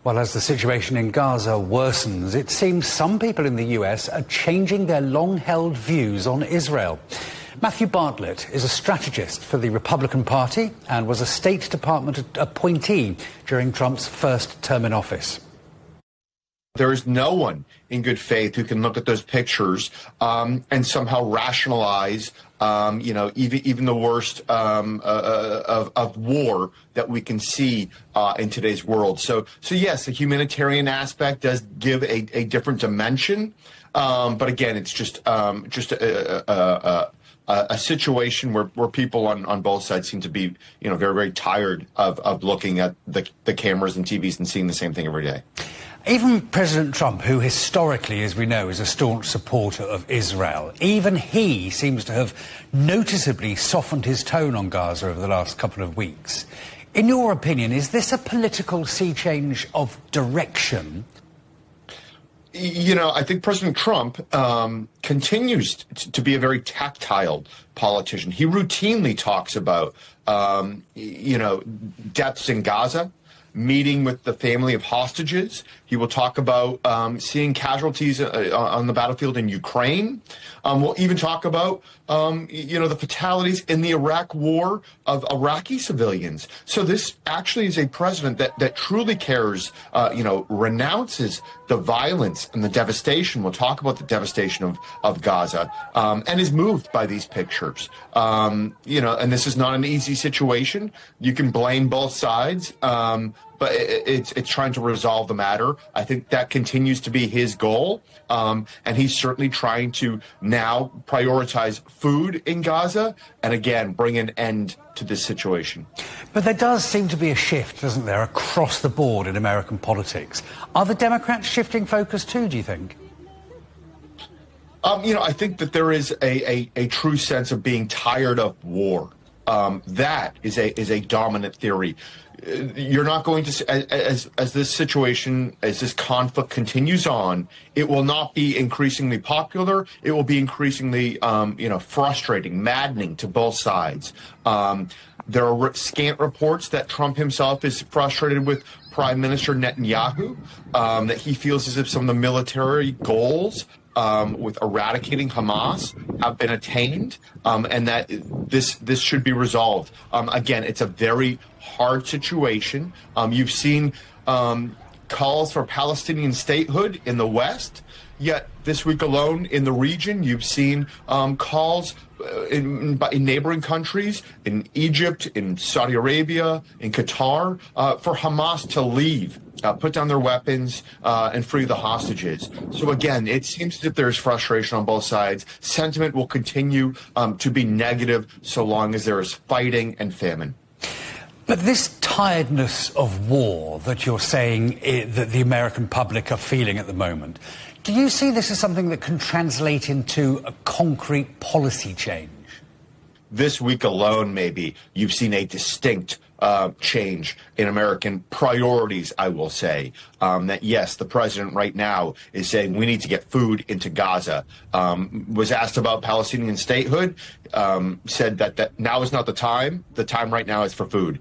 Well, as the situation in Gaza worsens, it seems some people in the US are changing their long-held views on Israel. Matthew Bartlett is a strategist for the Republican Party and was a State Department appointee during Trump's first term in office. There is no one in good faith who can look at those pictures and somehow rationalize, even the worst of war that we can see in today's world. So yes, the humanitarian aspect does give a different dimension, but again, it's just a situation where people on both sides seem to be, very, very tired of looking at the cameras and TVs and seeing the same thing every day. Even President Trump, who historically, as we know, is a staunch supporter of Israel, even he seems to have noticeably softened his tone on Gaza over the last couple of weeks. In your opinion, is this a political sea change of direction? I think President Trump continues to be a very tactile politician. He routinely talks about, deaths in Gaza, meeting with the family of hostages. He will talk about seeing casualties on the battlefield in Ukraine. We'll even talk about, the fatalities in the Iraq war of Iraqi civilians. So this actually is a president that truly cares, renounces the violence and the devastation. We'll talk about the devastation of Gaza, and is moved by these pictures. And this is not an easy situation. You can blame both sides. But it's trying to resolve the matter. I think that continues to be his goal. And he's certainly trying to now prioritize food in Gaza and, again, bring an end to this situation. But there does seem to be a shift, doesn't there, across the board in American politics. Are the Democrats shifting focus too, do you think? I think that there is a true sense of being tired of war. That is a dominant theory. You're not going to, as this situation, as this conflict continues on, it will not be increasingly popular. It will be increasingly, frustrating, maddening to both sides. There are scant reports that Trump himself is frustrated with Prime Minister Netanyahu, that he feels as if some of the military goals with eradicating Hamas have been attained, and that this should be resolved. Again, it's a very hard situation. You've seen calls for Palestinian statehood in the West, yet this week alone in the region, you've seen calls in neighboring countries, in Egypt, in Saudi Arabia, in Qatar, for Hamas to leave. Put down their weapons and free the hostages. So again, it seems as if there's frustration on both sides. Sentiment will continue to be negative so long as there is fighting and famine. But this tiredness of war that you're saying that the American public are feeling at the moment, do you see this as something that can translate into a concrete policy change? This week alone, maybe, you've seen a distinct change in American priorities, I will say. That, yes, the president right now is saying we need to get food into Gaza. Was asked about Palestinian statehood, said that now is not the time. The time right now is for food.